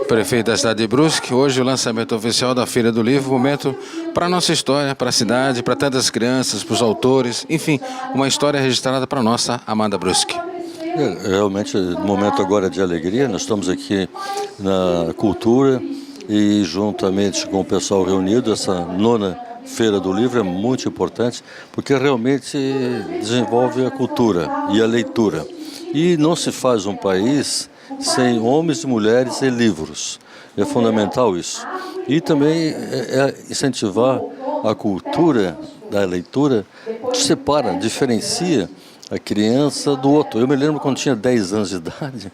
Prefeito da cidade de Brusque, hoje o lançamento oficial da Feira do Livro, momento para a nossa história, para a cidade, para tantas crianças, para os autores, enfim, uma história registrada para a nossa amada Brusque. Realmente, momento agora de alegria, nós estamos aqui na cultura e juntamente com o pessoal reunido, essa nona Feira do Livro é muito importante, porque realmente desenvolve a cultura e a leitura. E não se faz um país sem homens e mulheres e livros. É fundamental isso. E também é incentivar a cultura da leitura, separa, diferencia a criança do outro. Eu me lembro quando tinha 10 anos de idade,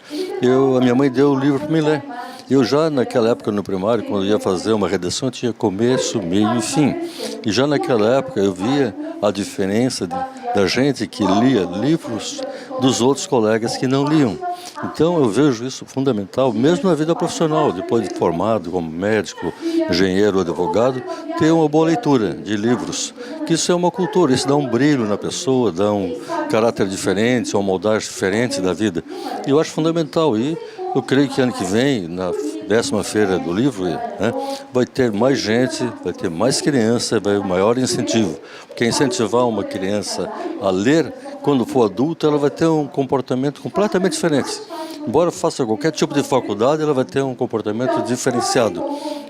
a minha mãe deu o livro para me ler. Eu já naquela época no primário, quando ia fazer uma redação, eu tinha começo, meio e fim. E já naquela época eu via a diferença da gente que lia livros dos outros colegas que não liam. Então eu vejo isso fundamental, mesmo na vida profissional, depois de formado como médico, engenheiro, advogado, ter uma boa leitura de livros, que isso é uma cultura, isso dá um brilho na pessoa, dá um caráter diferente, uma moldagem diferente da vida. E eu acho fundamental, e eu creio que ano que vem, na 10ª Feira do Livro, vai ter mais gente, vai ter mais criança, vai ter um maior incentivo. Porque incentivar uma criança a ler, quando for adulta, ela vai ter um comportamento completamente diferente. Embora faça qualquer tipo de faculdade, ela vai ter um comportamento diferenciado.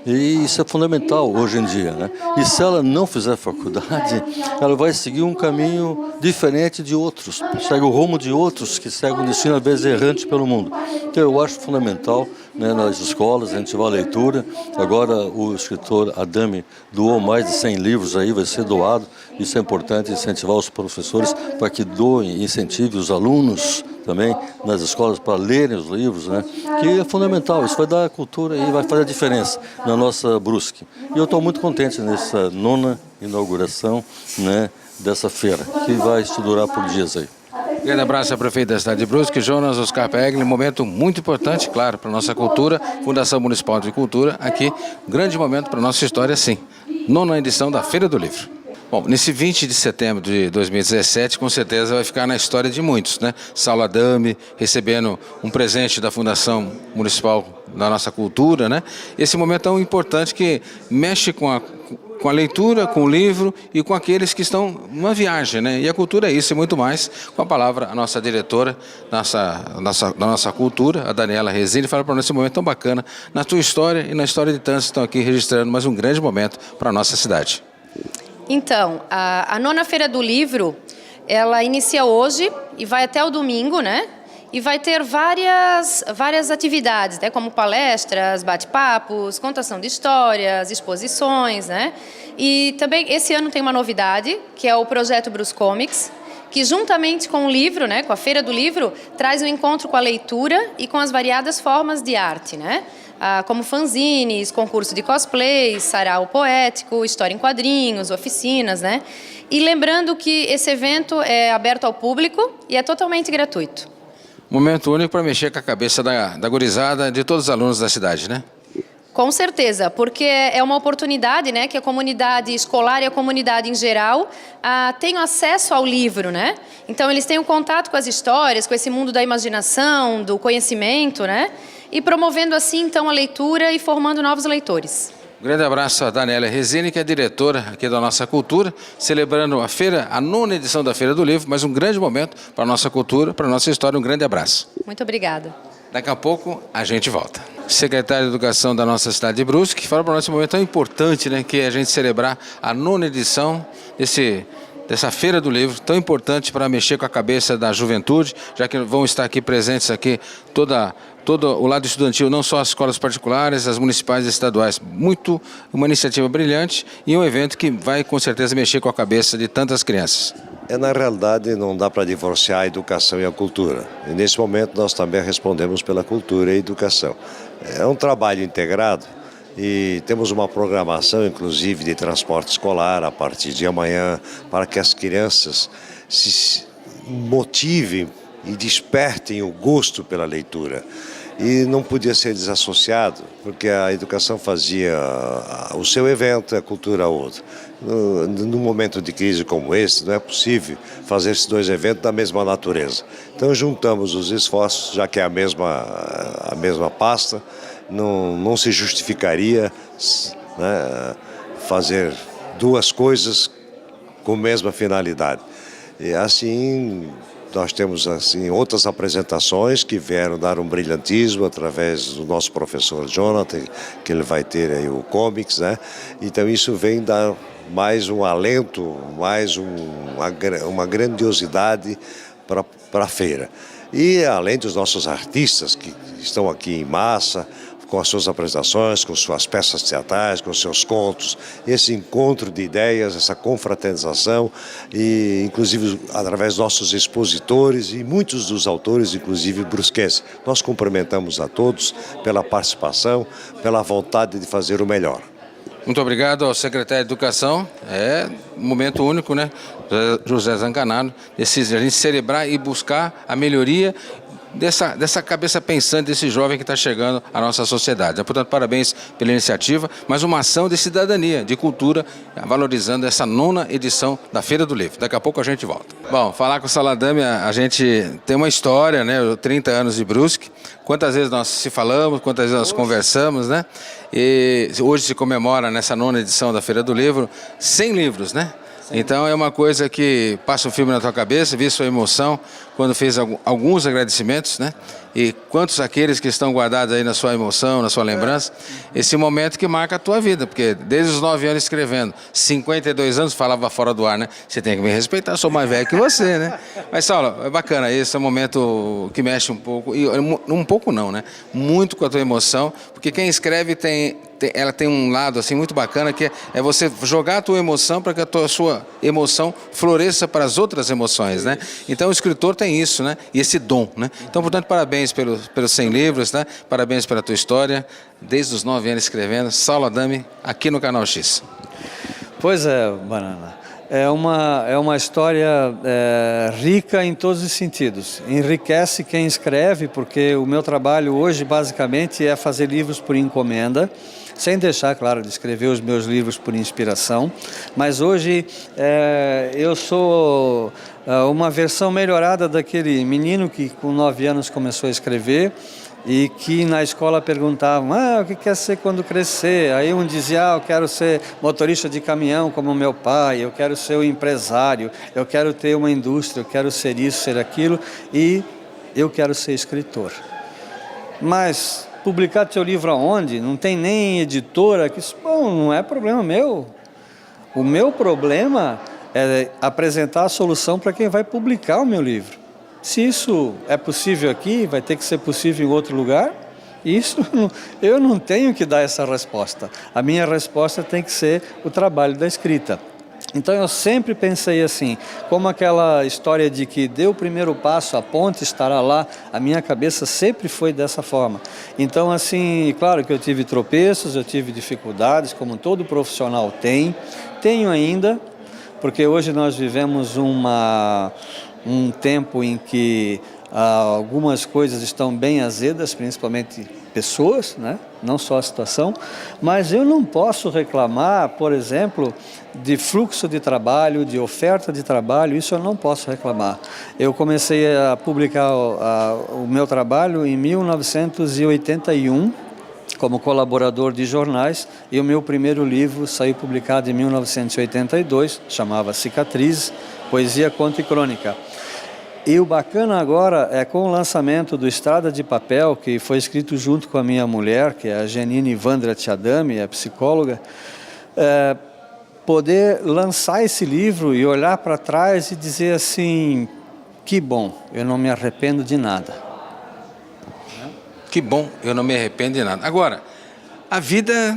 E isso é fundamental hoje em dia, E se ela não fizer faculdade, ela vai seguir um caminho diferente de outros, segue o rumo de outros que seguem um destino às vezes errante pelo mundo. Então eu acho fundamental, nas escolas, incentivar a leitura. Agora o escritor Adame doou mais de 100 livros aí, vai ser doado. Isso é importante, incentivar os professores para que doem e incentivem os alunos também nas escolas para lerem os livros, que é fundamental. Isso vai dar cultura e vai fazer a diferença na nossa Brusque. E eu estou muito contente nessa nona inauguração, dessa feira, que vai se durar por dias aí. Grande abraço ao prefeito da cidade de Brusque, Jonas Oscar Pegli, um momento muito importante, claro, para a nossa cultura, Fundação Municipal de Cultura, aqui, um grande momento para a nossa história, sim, nona edição da Feira do Livro. Bom, nesse 20 de setembro de 2017, com certeza vai ficar na história de muitos, Saulo Adame recebendo um presente da Fundação Municipal da nossa cultura, Esse momento tão importante que mexe com a leitura, com o livro e com aqueles que estão numa viagem, E a cultura é isso e muito mais. Com a palavra, a nossa diretora da nossa cultura, a Daniela Resini, fala para nós esse momento tão bacana na tua história e na história de tantos que estão aqui registrando mais um grande momento para a nossa cidade. Então, a nona Feira do Livro, ela inicia hoje e vai até o domingo, E vai ter várias atividades, como palestras, bate-papos, contação de histórias, exposições, E também esse ano tem uma novidade, que é o projeto Bruscomics, que juntamente com o livro, com a Feira do Livro, traz um encontro com a leitura e com as variadas formas de arte, como fanzines, concurso de cosplay, sarau poético, história em quadrinhos, oficinas, E lembrando que esse evento é aberto ao público e é totalmente gratuito. Momento único para mexer com a cabeça da gurizada, de todos os alunos da cidade, Com certeza, porque é uma oportunidade, que a comunidade escolar e a comunidade em geral tenham acesso ao livro, Então eles têm um contato com as histórias, com esse mundo da imaginação, do conhecimento, E promovendo assim então a leitura e formando novos leitores. Grande abraço a Daniela Resini, que é diretora aqui da nossa cultura, celebrando a feira, a nona edição da Feira do Livro, mas um grande momento para a nossa cultura, para a nossa história. Um grande abraço. Muito obrigada. Daqui a pouco a gente volta. Secretário de Educação da nossa cidade de Brusque, fala para nós esse momento tão importante, que é a gente celebrar a nona edição dessa Feira do Livro, tão importante para mexer com a cabeça da juventude, já que vão estar aqui presentes aqui todo o lado estudantil, não só as escolas particulares, as municipais e estaduais. Uma iniciativa brilhante e um evento que vai com certeza mexer com a cabeça de tantas crianças. Na realidade, não dá para divorciar a educação e a cultura. E nesse momento nós também respondemos pela cultura e educação. É um trabalho integrado e temos uma programação, inclusive, de transporte escolar a partir de amanhã, para que as crianças se motivem e despertem o gosto pela leitura. E não podia ser desassociado, porque a educação fazia o seu evento, a cultura outro. Num momento de crise como esse, não é possível fazer esses dois eventos da mesma natureza. Então juntamos os esforços, já que é a mesma pasta, não se justificaria, né, fazer duas coisas com a mesma finalidade. E assim, nós temos assim outras apresentações que vieram dar um brilhantismo através do nosso professor Jonathan, que ele vai ter aí o Comics, né? Então isso vem dar mais um alento, mais uma grandiosidade para a feira. E além dos nossos artistas que estão aqui em massa, com as suas apresentações, com suas peças teatrais, com seus contos, esse encontro de ideias, essa confraternização, e inclusive através dos nossos expositores e muitos dos autores, inclusive brusquenses. Nós cumprimentamos a todos pela participação, pela vontade de fazer o melhor. Muito obrigado ao secretário de Educação. É um momento único, né? José Zancanaro, a gente celebrar e buscar a melhoria dessa cabeça pensante desse jovem que está chegando à nossa sociedade. Portanto, parabéns pela iniciativa, mas uma ação de cidadania, de cultura, valorizando essa 9ª edição da Feira do Livro. Daqui a pouco a gente volta. Bom, falar com o Saladame, a gente tem uma história, né? 30 anos de Brusque. Quantas vezes nós se falamos, quantas vezes nós conversamos, né? E hoje se comemora nessa 9ª edição da Feira do Livro 100 livros, né? Então é uma coisa que passa um filme na tua cabeça, vi sua emoção quando fez alguns agradecimentos, né? E quantos aqueles que estão guardados aí na sua emoção, na sua lembrança, esse momento que marca a tua vida, porque desde os 9 anos escrevendo, 52 anos, falava fora do ar, né? Você tem que me respeitar, sou mais velho que você, né? Mas, Saulo, é bacana, esse é um momento que mexe um pouco, e um pouco não, né? Muito com a tua emoção, porque quem escreve ela tem um lado assim muito bacana, que é você jogar a tua emoção para que a sua emoção floresça para as outras emoções, né? Então o escritor tem isso, né? E esse dom, né? Então, portanto, parabéns pelos 100 livros, né? Parabéns pela tua história, desde os 9 anos escrevendo. Saulo Adame, aqui no Canal X. Pois é, Banana. É uma história rica em todos os sentidos. Enriquece quem escreve, porque o meu trabalho hoje, basicamente, é fazer livros por encomenda, sem deixar, claro, de escrever os meus livros por inspiração. Mas hoje eu sou uma versão melhorada daquele menino que com 9 anos começou a escrever e que na escola perguntavam, o que quer ser quando crescer? Aí um dizia, eu quero ser motorista de caminhão como meu pai, eu quero ser um empresário, eu quero ter uma indústria, eu quero ser isso, ser aquilo, e eu quero ser escritor. Mas publicar teu livro aonde? Não tem nem editora, bom, não é problema meu. O meu problema é apresentar a solução para quem vai publicar o meu livro. Se isso é possível aqui, vai ter que ser possível em outro lugar? Isso, eu não tenho que dar essa resposta. A minha resposta tem que ser o trabalho da escrita. Então eu sempre pensei assim, como aquela história de que dê o primeiro passo, a ponte estará lá, a minha cabeça sempre foi dessa forma. Então assim, claro que eu tive tropeços, eu tive dificuldades, como todo profissional tenho ainda, porque hoje nós vivemos um tempo em que algumas coisas estão bem azedas, principalmente pessoas, né? Não só a situação, mas eu não posso reclamar, por exemplo, de fluxo de trabalho, de oferta de trabalho, isso eu não posso reclamar. Eu comecei a publicar o meu trabalho em 1981, como colaborador de jornais, e o meu primeiro livro saiu publicado em 1982, chamava Cicatrizes, Poesia, Conto e Crônica. E o bacana agora é com o lançamento do Estrada de Papel, que foi escrito junto com a minha mulher, que é a Janine Vandrat Adame, é psicóloga, poder lançar esse livro e olhar para trás e dizer assim, que bom, eu não me arrependo de nada. Que bom, eu não me arrependo de nada. Agora, a vida,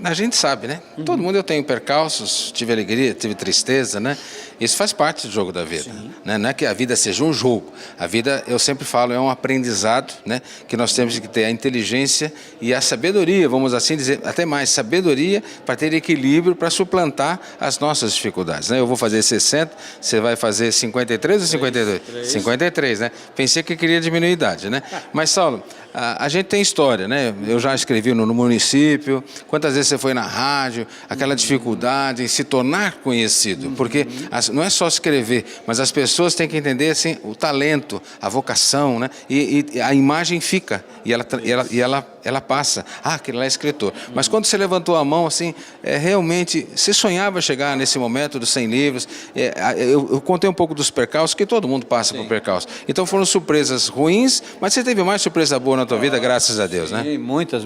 a gente sabe, né? Todo mundo eu tenho percalços, tive alegria, tive tristeza, né? Isso faz parte do jogo da vida, né? Não é que a vida seja um jogo. A vida, eu sempre falo, é um aprendizado, né? Que nós temos que ter a inteligência e a sabedoria, vamos assim dizer, até mais, sabedoria para ter equilíbrio, para suplantar as nossas dificuldades, né? Eu vou fazer 60, você vai fazer 53 ou 52? 53, né? Pensei que queria diminuir a idade, né? Mas, Saulo, a gente tem história, né? Eu já escrevi no município, quantas vezes você foi na rádio, aquela dificuldade em se tornar conhecido, porque as não é só escrever, mas as pessoas têm que entender assim, o talento, a vocação, né? E a imagem fica, e ela passa. Ah, aquele lá é escritor. Mas quando você levantou a mão, assim, realmente, você sonhava chegar nesse momento dos 100 livros. Eu contei um pouco dos percalços, que todo mundo passa por percalços. Então foram surpresas ruins, mas você teve mais surpresa boa na tua vida, graças a Deus, né? Sim, muitas.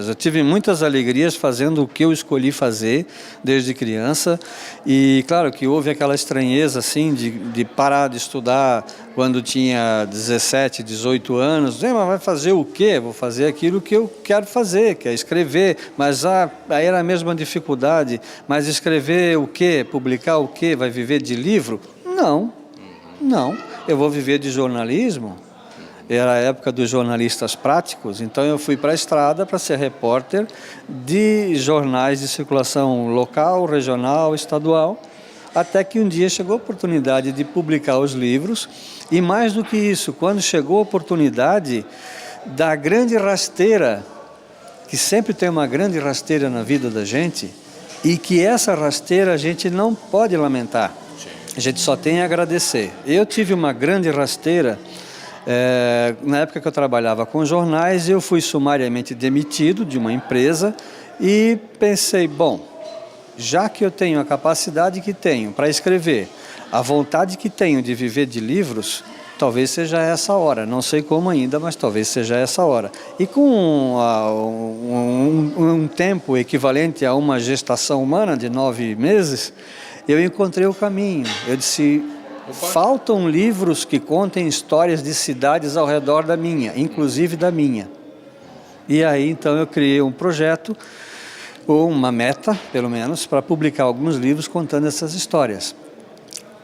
Eu tive muitas alegrias fazendo o que eu escolhi fazer desde criança. E claro que houve aquela estranheza, assim, de parar de estudar quando tinha 17, 18 anos. Mas vai fazer o quê? Vou fazer aquilo que eu quero fazer, que é escrever. Mas aí era a mesma dificuldade. Mas escrever o quê? Publicar o quê? Vai viver de livro? Não. Eu vou viver de jornalismo. Era a época dos jornalistas práticos, então eu fui para a estrada para ser repórter de jornais de circulação local, regional, estadual, até que um dia chegou a oportunidade de publicar os livros. E mais do que isso, quando chegou a oportunidade da grande rasteira, que sempre tem uma grande rasteira na vida da gente, e que essa rasteira a gente não pode lamentar, a gente só tem a agradecer. Eu tive uma grande rasteira. Na época que eu trabalhava com jornais, eu fui sumariamente demitido de uma empresa e pensei, bom, já que eu tenho a capacidade que tenho para escrever, a vontade que tenho de viver de livros, talvez seja essa hora. Não sei como ainda, mas talvez seja essa hora. E com um tempo equivalente a uma gestação humana de 9 meses, eu encontrei o caminho. Eu disse... Faltam livros que contem histórias de cidades ao redor da minha, inclusive da minha. E aí, então, eu criei um projeto, ou uma meta, pelo menos, para publicar alguns livros contando essas histórias.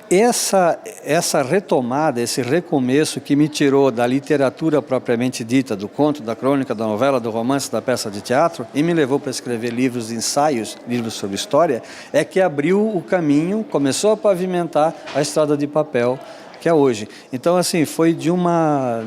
Essa retomada, esse recomeço que me tirou da literatura propriamente dita, do conto, da crônica, da novela, do romance, da peça de teatro, e me levou para escrever livros de ensaios, livros sobre história, é que abriu o caminho, começou a pavimentar a estrada de papel que é hoje. Então, assim, foi de uma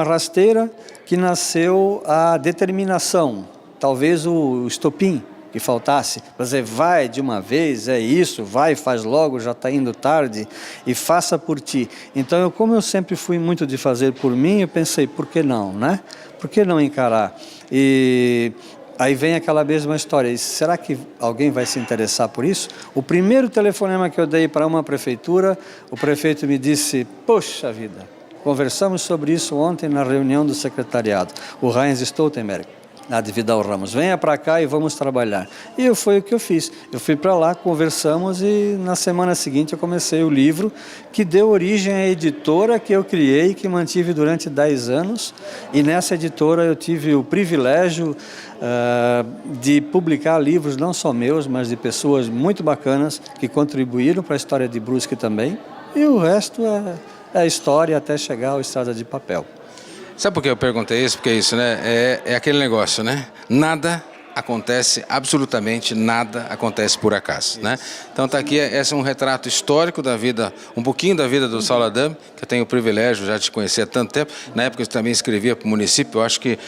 rasteira que nasceu a determinação, talvez o estopim que faltasse, para dizer, vai de uma vez, é isso, vai, faz logo, já está indo tarde, e faça por ti. Então, como eu sempre fui muito de fazer por mim, eu pensei, por que não, né? Por que não encarar? E aí vem aquela mesma história, e será que alguém vai se interessar por isso? O primeiro telefonema que eu dei para uma prefeitura, o prefeito me disse, poxa vida, conversamos sobre isso ontem na reunião do secretariado, o Heinz Stoltenberg, lá de Vidal Ramos, venha para cá e vamos trabalhar. E foi o que eu fiz. Eu fui para lá, conversamos e na semana seguinte eu comecei o livro que deu origem à editora que eu criei, que mantive durante 10 anos. E nessa editora eu tive o privilégio de publicar livros não só meus, mas de pessoas muito bacanas que contribuíram para a história de Brusque também. E o resto é história até chegar ao Estrada de Papel. Sabe por que eu perguntei isso? Porque é isso, né? É aquele negócio, né? Nada acontece, absolutamente nada acontece por acaso, né? Então tá aqui, esse é um retrato histórico da vida, um pouquinho da vida do Saulo Adame, que eu tenho o privilégio já de conhecer há tanto tempo. Na época eu também escrevia para o município, eu acho que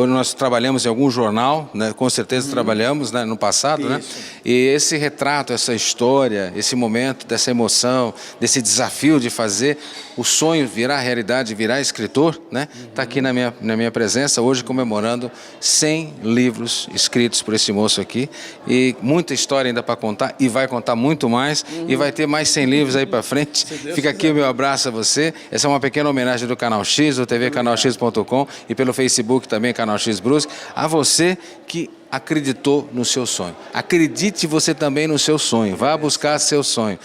nós trabalhamos em algum jornal, né? Com certeza trabalhamos, né? No passado, né? E esse retrato, essa história, esse momento dessa emoção, desse desafio de fazer o sonho virar realidade, virar escritor, né? Tá aqui na minha presença hoje comemorando 100 livros escritos por esse moço aqui, e muita história ainda para contar, e vai contar muito mais, e vai ter mais 100 livros aí para frente. Fica aqui o meu abraço a você. Essa é uma pequena homenagem do Canal X, do tvcanalx.com, e pelo Facebook também, Canal X Brusque, a você que acreditou no seu sonho. Acredite você também no seu sonho, vá buscar seu sonho,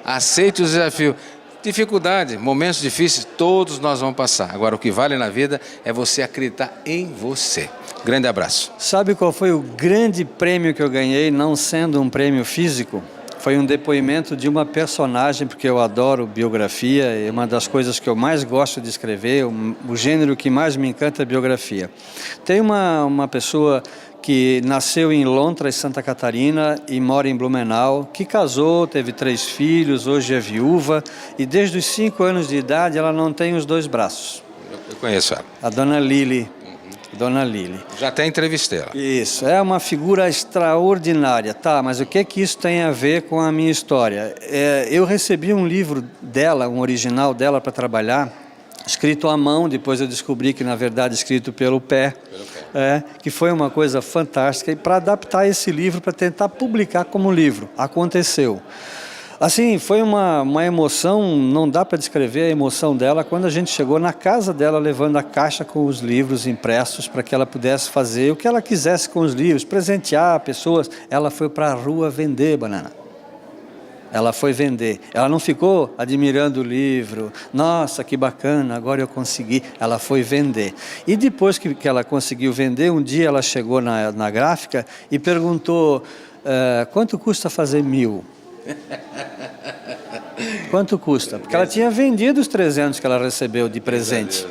aceite o desafio. Dificuldade, momentos difíceis, todos nós vamos passar. Agora, o que vale na vida é você acreditar em você. Grande abraço. Sabe qual foi o grande prêmio que eu ganhei, não sendo um prêmio físico? Foi um depoimento de uma personagem, porque eu adoro biografia, é uma das coisas que eu mais gosto de escrever, o gênero que mais me encanta é biografia. Tem uma pessoa que nasceu em Lontras, Santa Catarina, e mora em Blumenau, que casou, teve 3 filhos, hoje é viúva, e desde os 5 anos de idade ela não tem os 2 braços. Eu conheço ela. A dona Lili. Dona Lili. Já até entrevistei ela. Isso, é uma figura extraordinária. Tá, mas o que isso tem a ver com a minha história? Eu recebi um livro dela, um original dela para trabalhar, escrito à mão, depois eu descobri que na verdade escrito pelo pé. Que foi uma coisa fantástica, e para adaptar esse livro, para tentar publicar como livro. Aconteceu. Assim, foi uma emoção, não dá para descrever a emoção dela quando a gente chegou na casa dela levando a caixa com os livros impressos para que ela pudesse fazer o que ela quisesse com os livros, presentear pessoas. Ela foi para a rua vender banana. Ela foi vender. Ela não ficou admirando o livro. Nossa, que bacana, agora eu consegui. Ela foi vender. E depois que ela conseguiu vender, um dia ela chegou na gráfica e perguntou, quanto custa fazer 1000? Quanto custa? Porque ela tinha vendido os 300 que ela recebeu de presente.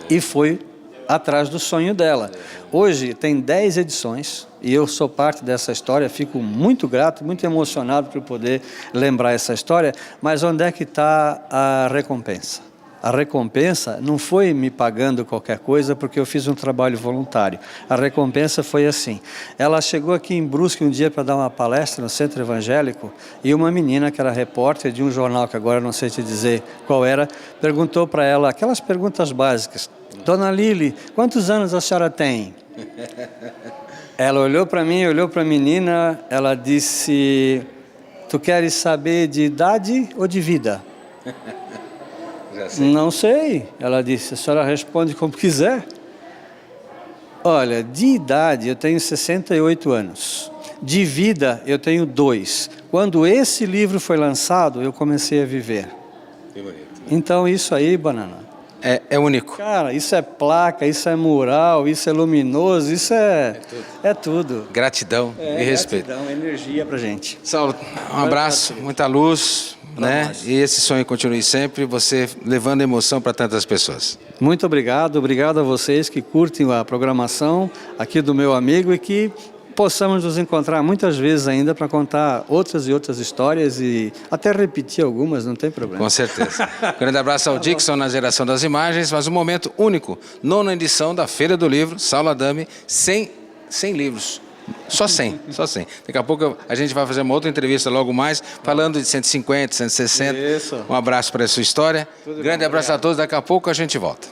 E foi atrás do sonho dela. Hoje tem 10 edições e eu sou parte dessa história, fico muito grato, muito emocionado por poder lembrar essa história, mas onde é que está a recompensa? A recompensa não foi me pagando qualquer coisa porque eu fiz um trabalho voluntário. A recompensa foi assim. Ela chegou aqui em Brusque um dia para dar uma palestra no Centro Evangélico e uma menina que era repórter de um jornal, que agora não sei te dizer qual era, perguntou para ela aquelas perguntas básicas. Dona Lili, quantos anos a senhora tem? Ela olhou para mim, olhou para a menina, ela disse, tu queres saber de idade ou de vida? Não sei, ela disse, a senhora responde como quiser. Olha, de idade eu tenho 68 anos, de vida eu tenho 2. Quando esse livro foi lançado, eu comecei a viver. Que bonito. Então isso aí, banana. É único. Cara, isso é placa, isso é mural, isso é luminoso, isso é tudo. Gratidão e respeito. Gratidão, energia pra gente. Saulo, um abraço, muita luz, né? E esse sonho continue sempre, você levando emoção para tantas pessoas. Muito obrigado a vocês que curtem a programação aqui do meu amigo e que possamos nos encontrar muitas vezes ainda para contar outras e outras histórias e até repetir algumas, não tem problema. Com certeza. Grande abraço ao Dixon na geração das imagens, mas um momento único, 9ª edição da Feira do Livro, Saulo Adami, 100 livros. Só 100. Daqui a pouco a gente vai fazer uma outra entrevista logo mais, falando de 150, 160. Isso. Um abraço para a sua história. Grande abraço a todos, daqui a pouco a gente volta.